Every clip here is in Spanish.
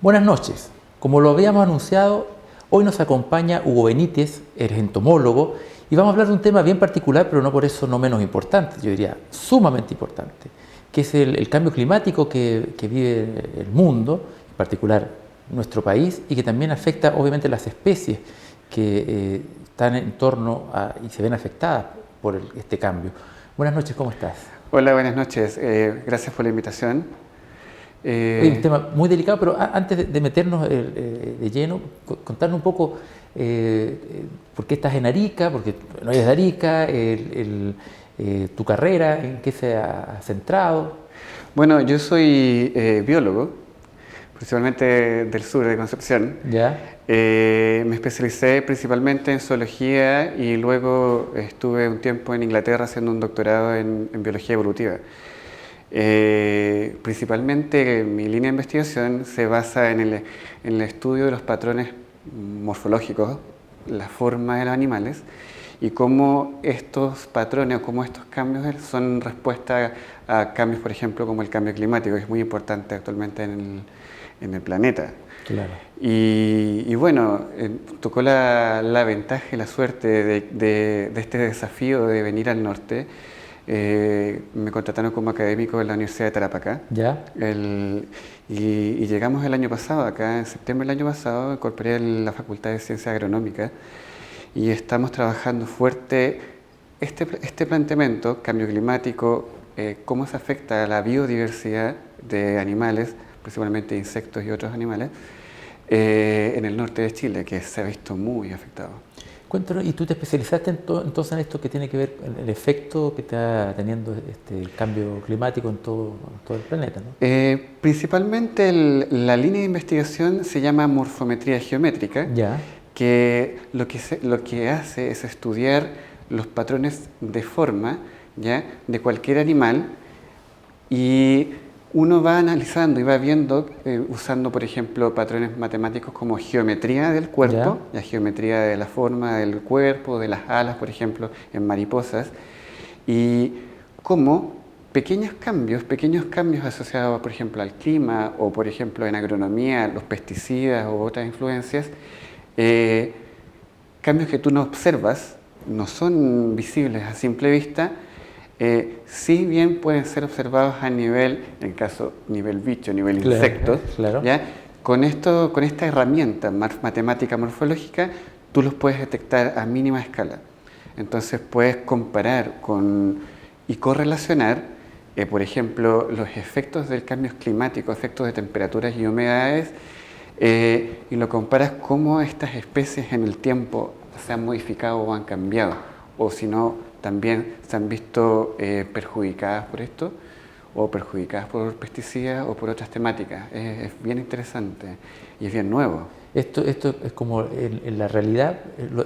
Buenas noches. Como lo habíamos anunciado, hoy nos acompaña Hugo Benítez, él es entomólogo, y vamos a hablar de un tema bien particular, pero no por eso no menos importante, yo diría sumamente importante, que es el cambio climático que vive el mundo, en particular nuestro país, y que también afecta obviamente las especies que están en torno y se ven afectadas por este cambio. Buenas noches, ¿cómo estás? Hola, buenas noches. Gracias por la invitación. Oye, un Eh, tema muy delicado, pero antes de meternos de lleno, contarnos un poco por qué estás en Arica, porque no eres de Arica, tu carrera, en qué se ha centrado. bueno, yo soy biólogo, principalmente del sur de Concepción. ¿Ya? Me especialicé principalmente en zoología y luego estuve un tiempo en Inglaterra haciendo un doctorado en biología evolutiva. Principalmente mi línea de investigación se basa en el estudio de los patrones morfológicos, la forma de los animales y cómo estos patrones o cómo estos cambios son respuesta a cambios, por ejemplo, como el cambio climático, que es muy importante actualmente en el planeta. Claro. Y bueno, tocó la ventaja y la suerte de este desafío de venir al norte. Me contrataron como académico en la Universidad de Tarapacá. ¿Ya? Y llegamos el año pasado, acá en septiembre del año pasado, incorporé en la Facultad de Ciencias Agronómicas y estamos trabajando fuerte este planteamiento, cambio climático, cómo se afecta a la biodiversidad de animales, principalmente insectos y otros animales, en el norte de Chile, que se ha visto muy afectado. Cuéntanos, ¿y tú te especializaste entonces en esto que tiene que ver con el efecto que está teniendo este cambio climático en todo el planeta, ¿no? Principalmente la línea de investigación se llama morfometría geométrica, Ya, que lo que hace es estudiar los patrones de forma, ¿ya?, de cualquier animal, y uno va analizando y va viendo, usando por ejemplo patrones matemáticos como geometría del cuerpo, ya, la geometría de la forma del cuerpo, de las alas, por ejemplo, en mariposas, y cómo pequeños cambios asociados, por ejemplo, al clima o, por ejemplo, en agronomía, los pesticidas u otras influencias, eh, cambios que tú no observas, no son visibles a simple vista, si bien pueden ser observados a nivel, en caso nivel bicho, nivel claro, insectos, claro. ¿ya? Con esta herramienta matemática morfológica, tú los puedes detectar a mínima escala. Entonces puedes comparar y correlacionar, por ejemplo, los efectos del cambio climático, efectos de temperaturas y humedades, y lo comparas cómo estas especies en el tiempo se han modificado o han cambiado, o si no, también se han visto perjudicadas por esto, o perjudicadas por pesticidas o por otras temáticas. Es bien interesante y es bien nuevo. Esto es como en la realidad,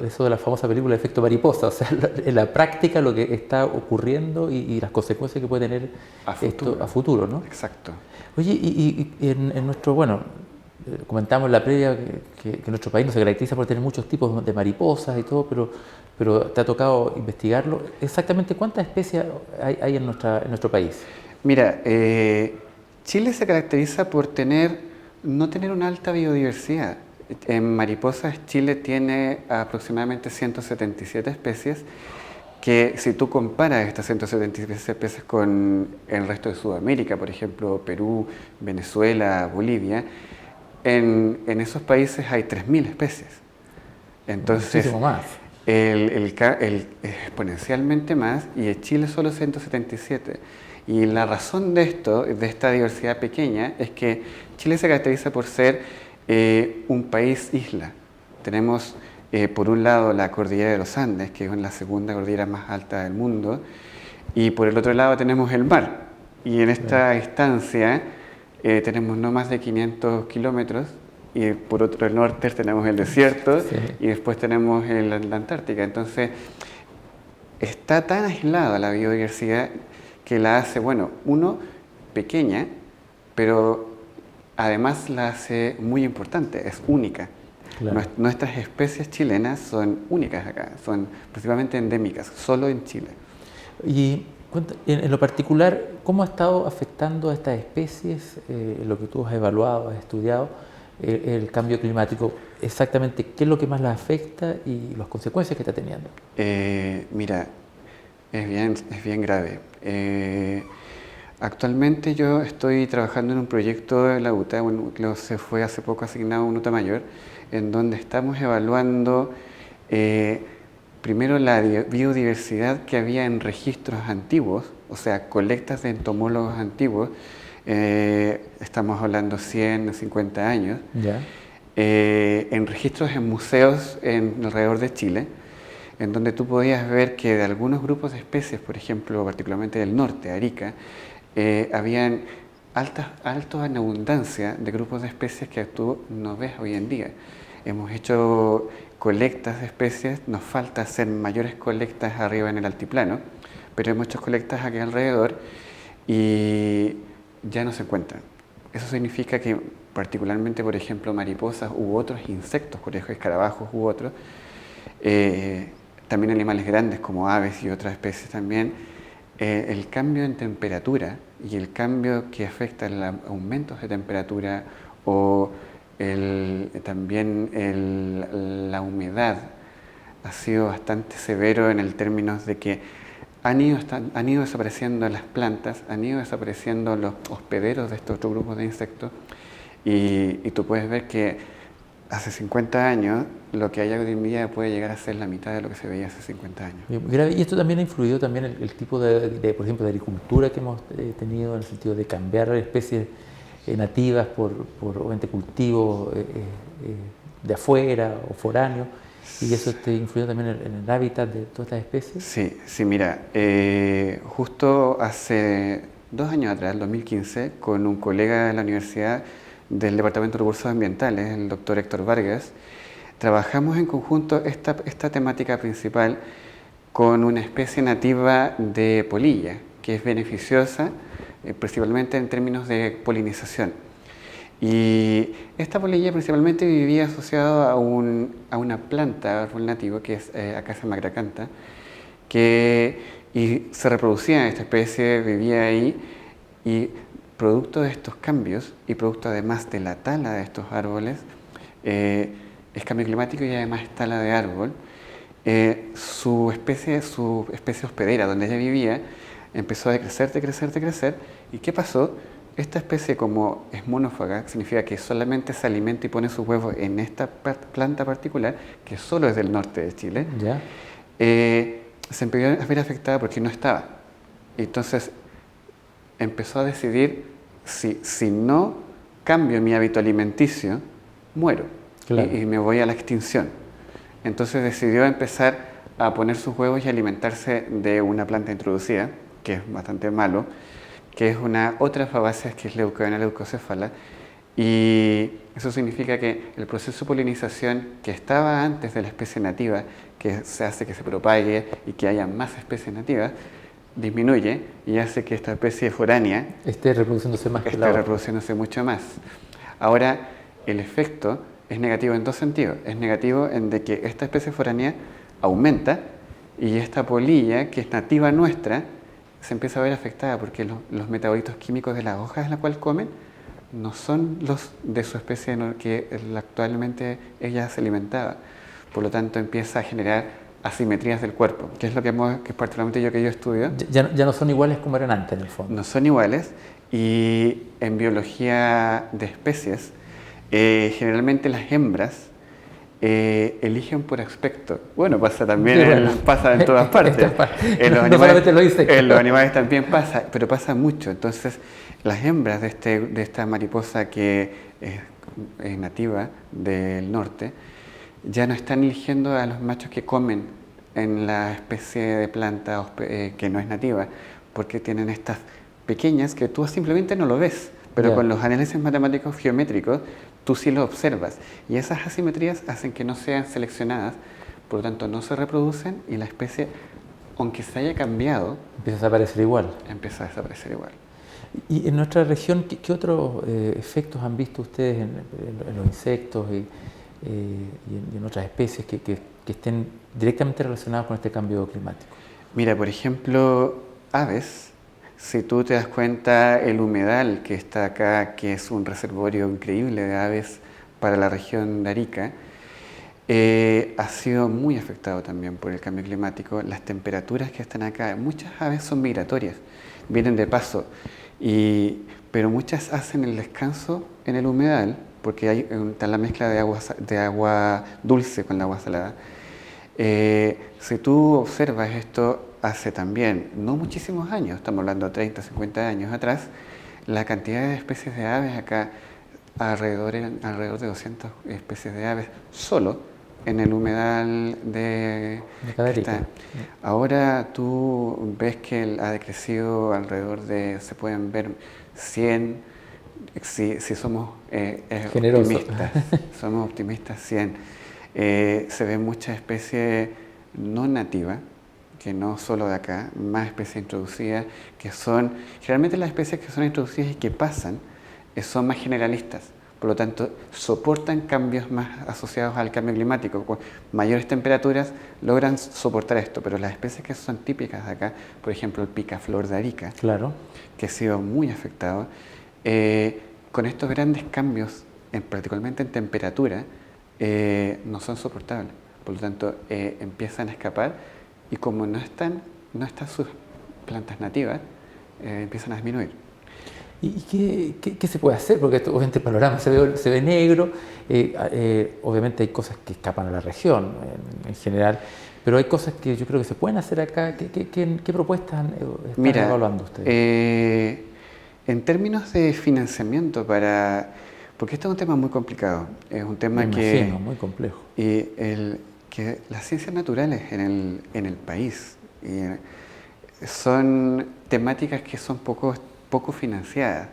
eso de la famosa película Efecto Mariposa, o sea, en la práctica lo que está ocurriendo y las consecuencias que puede tener A esto futuro. a futuro, ¿no? Exacto. Oye, y en nuestro, bueno, comentamos en la previa que nuestro país no se caracteriza por tener muchos tipos de mariposas y todo, pero te ha tocado investigarlo. Exactamente cuántas especies hay en nuestro país. Mira, Chile se caracteriza por no tener una alta biodiversidad. En mariposas, Chile tiene aproximadamente 177 especies, que si tú comparas estas 177 especies con el resto de Sudamérica, por ejemplo, Perú, Venezuela, Bolivia, en esos países hay 3.000 especies. Entonces, Muchísimo más. exponencialmente más, y en Chile solo 177. Y la razón de esto, de esta diversidad pequeña, es que Chile se caracteriza por ser un país isla. Tenemos por un lado la cordillera de los Andes, que es la segunda cordillera más alta del mundo, y por el otro lado tenemos el mar. Y en Claro. esta distancia tenemos no más de 500 kilómetros, y por otro norte tenemos el desierto, Sí. y después tenemos la Antártica. Entonces, está tan aislada la biodiversidad que la hace, bueno, pequeña, pero además la hace muy importante, es única. Claro. Nuestras especies chilenas son únicas acá, son principalmente endémicas, solo en Chile. Y en lo particular, ¿cómo ha estado afectando a estas especies, lo que tú has evaluado, has estudiado, el cambio climático, exactamente qué es lo que más la afecta y las consecuencias que está teniendo. Mira, es bien grave. Actualmente yo estoy trabajando en un proyecto de la UTA, se fue hace poco asignado un UTA mayor, en donde estamos evaluando primero la biodiversidad que había en registros antiguos, o sea, colectas de entomólogos antiguos, estamos hablando 100, 50 años, ¿Ya? en registros en museos alrededor de Chile, en donde tú podías ver que de algunos grupos de especies, por ejemplo, particularmente del norte, Arica, habían alta en abundancia de grupos de especies que tú no ves hoy en día. Hemos hecho colectas de especies, nos falta hacer mayores colectas arriba en el altiplano, pero hemos hecho colectas aquí alrededor y ya no se encuentran. Eso significa que particularmente, por ejemplo, mariposas u otros insectos, por ejemplo, escarabajos u otros, también animales grandes como aves y otras especies también, el cambio en temperatura y el cambio que afecta a los aumentos de temperatura o también la humedad ha sido bastante severo en el términos de que han ido desapareciendo las plantas, han ido desapareciendo los hospederos de estos otros grupos de insectos y tú puedes ver que hace 50 años lo que hay hoy en día puede llegar a ser la mitad de lo que se veía hace 50 años. Y esto también ha influido también el tipo por ejemplo, de agricultura que hemos tenido, en el sentido de cambiar especies nativas por obviamente, cultivos de afuera o foráneos, y eso influye también en el hábitat de todas estas especies. Sí, mira, justo hace 2 años atrás, 2015, con un colega de la universidad del Departamento de Recursos Ambientales, el doctor Héctor Vargas, trabajamos en conjunto esta temática principal con una especie nativa de polilla, que es beneficiosa principalmente en términos de polinización. Y esta polilla principalmente vivía asociada a una planta, árbol nativo, que es Acacia macracantha, y se reproducía en esta especie, vivía ahí, y producto de estos cambios, y producto además de la tala de estos árboles, es cambio climático y además tala de árbol, su especie hospedera, donde ella vivía, empezó a decrecer, ¿y qué pasó? Esta especie, como es monófaga, significa que solamente se alimenta y pone sus huevos en esta planta particular, que solo es del norte de Chile, ¿Ya? se empezó a ver afectada porque no estaba. Entonces empezó a decidir, si no cambio mi hábito alimenticio, muero, claro, y me voy a la extinción. Entonces decidió empezar a poner sus huevos y alimentarse de una planta introducida, que es bastante malo, que es una otra fabácea, que es Leucoena leucocéfala, y eso significa que el proceso de polinización que estaba antes de la especie nativa, que se hace que se propague y que haya más especies nativas, disminuye y hace que esta especie foránea esté reproduciéndose más, esté reproduciéndose mucho más. Ahora, el efecto es negativo en dos sentidos. Es negativo en de que esta especie foránea aumenta y esta polilla, que es nativa nuestra, se empieza a ver afectada porque los metabolitos químicos de las hojas de la cual comen no son los de su especie que actualmente ella se alimentaba. Por lo tanto, empieza a generar asimetrías del cuerpo, que es lo que particularmente yo estudio. Ya no son iguales como eran antes, en el fondo. No son iguales, y en biología de especies, generalmente las hembras eligen por aspecto. Bueno, pasa también, pasa en todas partes. En los animales también pasa, pero pasa mucho. Entonces, las hembras de esta mariposa que es nativa del norte, ya no están eligiendo a los machos que comen en la especie de planta que no es nativa, porque tienen estas pequeñas que tú simplemente no lo ves, pero con los análisis matemáticos geométricos tú sí lo observas, y esas asimetrías hacen que no sean seleccionadas, por lo tanto no se reproducen, y la especie, aunque se haya cambiado, empieza a desaparecer igual. Empieza a desaparecer igual. Y en nuestra región, ¿qué otros efectos han visto ustedes en los insectos y en otras especies que estén directamente relacionadas con este cambio climático? Mira, por ejemplo, aves. Si tú te das cuenta, el humedal que está acá, que es un reservorio increíble de aves para la región de Arica, ha sido muy afectado también por el cambio climático. Las temperaturas que están acá, muchas aves son migratorias, vienen de paso, pero muchas hacen el descanso en el humedal, porque está la mezcla de agua dulce con el agua salada. Si tú observas esto hace también, no muchísimos años, estamos hablando de 30, 50 años atrás, la cantidad de especies de aves acá eran alrededor de 200 especies de aves solo en el humedal de Arica. Ahora tú ves que ha decrecido alrededor de, se pueden ver 100, si somos optimistas, somos optimistas 100. Se ven muchas especies no nativas, que no solo de acá, más especies introducidas, que son, generalmente las especies que son introducidas y que pasan, son más generalistas, por lo tanto soportan cambios más asociados al cambio climático. Con mayores temperaturas logran soportar esto, pero las especies que son típicas de acá, por ejemplo el picaflor de Arica, claro, que ha sido muy afectado, con estos grandes cambios, particularmente en temperatura, no son soportables, por lo tanto empiezan a escapar y como no están sus plantas nativas, empiezan a disminuir. ¿Y qué se puede hacer? Porque esto, obviamente el panorama se ve negro, obviamente hay cosas que escapan a la región en general, pero hay cosas que yo creo que se pueden hacer acá. ¿Qué propuestas están evaluando ustedes? En términos de financiamiento porque este es un tema muy complicado, es un tema muy complejo. Que las ciencias naturales en el país son temáticas que son poco financiadas.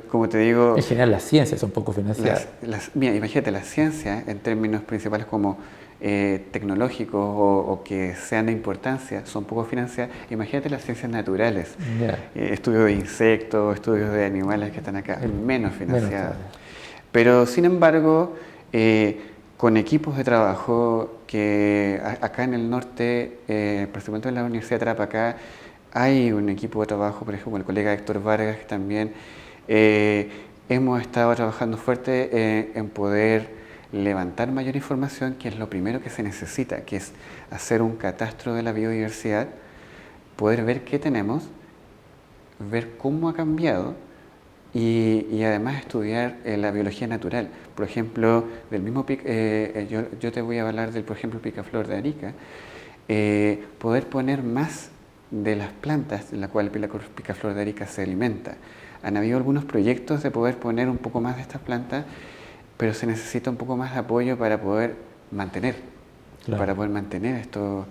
Como te digo... En general las ciencias son poco financiadas. Mira, imagínate, las ciencias en términos principales como tecnológicos o que sean de importancia son poco financiadas. Imagínate las ciencias naturales, estudios de insectos, estudios de animales que están acá, menos financiadas. Pero sin embargo, con equipos de trabajo que acá en el norte, principalmente en la Universidad de Tarapacá, hay un equipo de trabajo, por ejemplo, el colega Héctor Vargas, que también hemos estado trabajando fuerte en poder levantar mayor información, que es lo primero que se necesita, que es hacer un catastro de la biodiversidad, poder ver qué tenemos, ver cómo ha cambiado y además estudiar la biología natural. Por ejemplo, del mismo yo te voy a hablar del, por ejemplo, picaflor de Arica, poder poner más de las plantas en las cuales el picaflor de Arica se alimenta. Han habido algunos proyectos de poder poner un poco más de estas plantas, pero se necesita un poco más de apoyo para poder mantener, esto.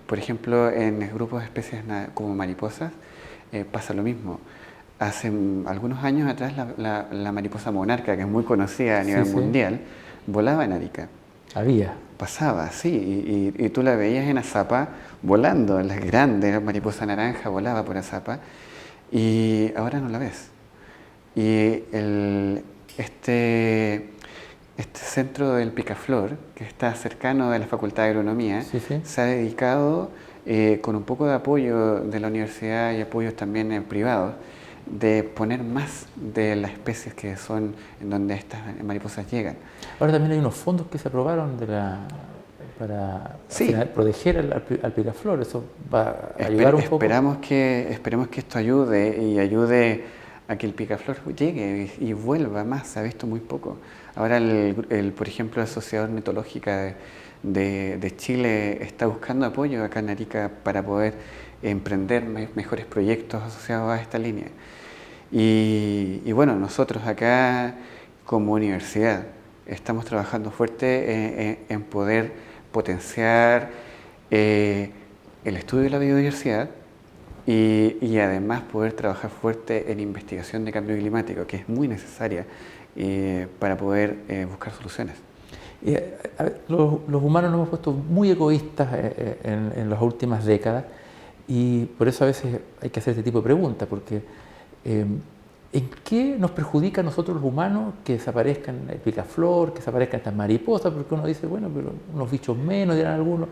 Por ejemplo, en grupos de especies como mariposas pasa lo mismo. Hace algunos años atrás la mariposa monarca, que es muy conocida a nivel mundial, volaba en Arica. Pasaba, sí, y tú la veías en Azapa volando, las grandes, la mariposa naranja volaba por Azapa, y ahora no la ves. Y este centro del picaflor, que está cercano de la Facultad de Agronomía, se ha dedicado, con un poco de apoyo de la universidad y apoyos también privados, de poner más de las especies que son en donde estas mariposas llegan. Ahora también hay unos fondos que se aprobaron para proteger al picaflor. Eso va a ayudar un poco. Esperemos que esto ayude a que el picaflor llegue y vuelva más. Se ha visto muy poco. Ahora, por ejemplo, la Sociedad Ornitológica de Chile está buscando apoyo acá en Arica para poder emprender mejores proyectos asociados a esta línea. Y bueno, nosotros acá como universidad estamos trabajando fuerte en poder potenciar el estudio de la biodiversidad y además poder trabajar fuerte en investigación de cambio climático, que es muy necesaria para poder buscar soluciones. Los humanos nos hemos puesto muy egoístas en las últimas décadas y por eso a veces hay que hacer este tipo de preguntas, porque ¿en qué nos perjudica a nosotros los humanos que desaparezcan el picaflor, que desaparezcan estas mariposas? Porque uno dice, bueno, pero unos bichos menos, dirán algunos,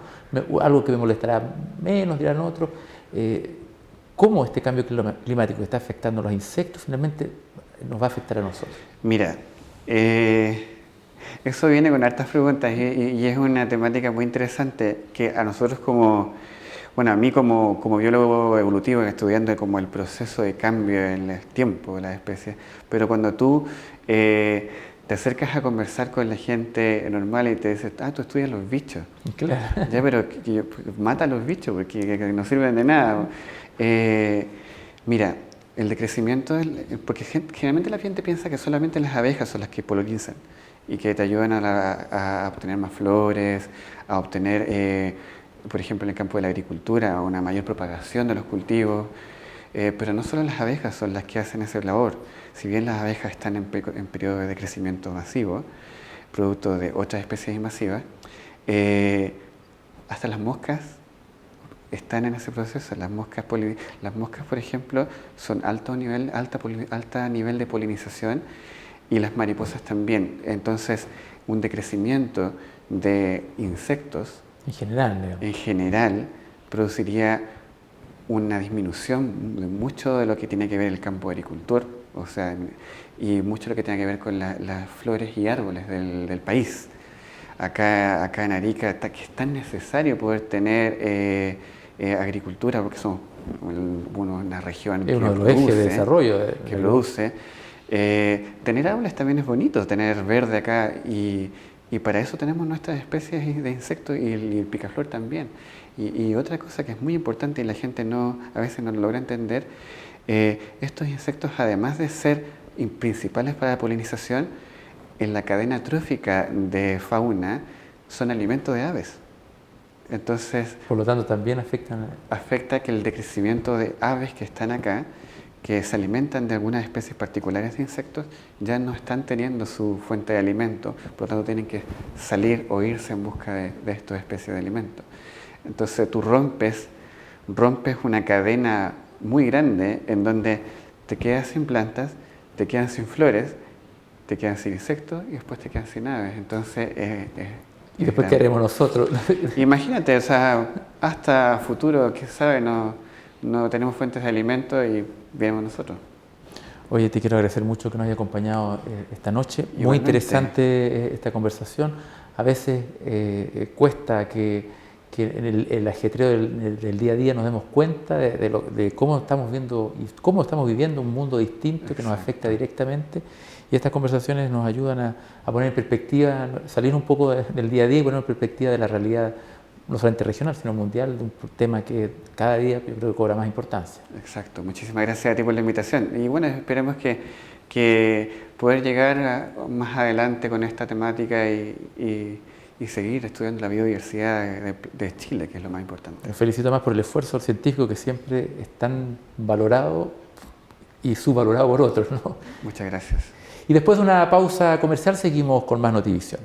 algo que me molestará menos, dirán otros. ¿Cómo este cambio climático que está afectando a los insectos finalmente nos va a afectar a nosotros? Mira, Eso viene con hartas preguntas y es una temática muy interesante que a nosotros como, bueno, a mí como biólogo evolutivo estudiando como el proceso de cambio en el tiempo de las especies, pero cuando tú te acercas a conversar con la gente normal y te dices, tú estudias los bichos. Claro. Ya, pero mata a los bichos porque que no sirven de nada. Mira, el decrecimiento, porque generalmente la gente piensa que solamente las abejas son las que polinizan y que te ayudan a obtener más flores, a obtener, por ejemplo, en el campo de la agricultura, una mayor propagación de los cultivos. Pero no solo las abejas son las que hacen esa labor. Si bien las abejas están en periodo de crecimiento masivo, producto de otras especies invasivas, hasta las moscas están en ese proceso. Las moscas, por ejemplo, son alto nivel de polinización y las mariposas también. Entonces, un decrecimiento de insectos en general produciría una disminución de mucho de lo que tiene que ver el campo agricultor, o sea, y mucho de lo que tiene que ver con las flores y árboles del país. Acá en Arica que es tan necesario poder tener agricultura porque somos una región que uno de los ejes de desarrollo que produce. Tener árboles también es bonito, tener verde acá y para eso tenemos nuestras especies de insectos y el picaflor también. Y otra cosa que es muy importante y la gente a veces no lo logra entender, estos insectos además de ser principales para la polinización, en la cadena trófica de fauna son alimento de aves. Entonces, por lo tanto, también afecta que el decrecimiento de aves que están acá, que se alimentan de algunas especies particulares de insectos, ya no están teniendo su fuente de alimento, por lo tanto tienen que salir o irse en busca de estas especies de alimento. Entonces tú rompes una cadena muy grande en donde te quedas sin plantas, te quedan sin flores, te quedan sin insectos y después te quedan sin aves. Entonces ¿y después qué haremos nosotros? Imagínate, o sea, hasta futuro, quién sabe, no tenemos fuentes de alimento y venimos nosotros. Oye, te quiero agradecer mucho que nos haya acompañado esta noche. Igualmente. Muy interesante esta conversación. A veces cuesta que en el ajetreo del día a día nos demos cuenta de cómo estamos viendo y cómo estamos viviendo un mundo distinto. Exacto. Que nos afecta directamente. Y estas conversaciones nos ayudan a poner en perspectiva, salir un poco del día a día y poner en perspectiva de la realidad no solamente regional, sino mundial, de un tema que cada día yo creo que cobra más importancia. Exacto, muchísimas gracias a ti por la invitación. Y bueno, esperemos que poder llegar más adelante con esta temática y seguir estudiando la biodiversidad de Chile, que es lo más importante. Me felicito más por el esfuerzo del científico que siempre es tan valorado y subvalorado por otros, ¿no? Muchas gracias. Y después de una pausa comercial seguimos con más Notivisión.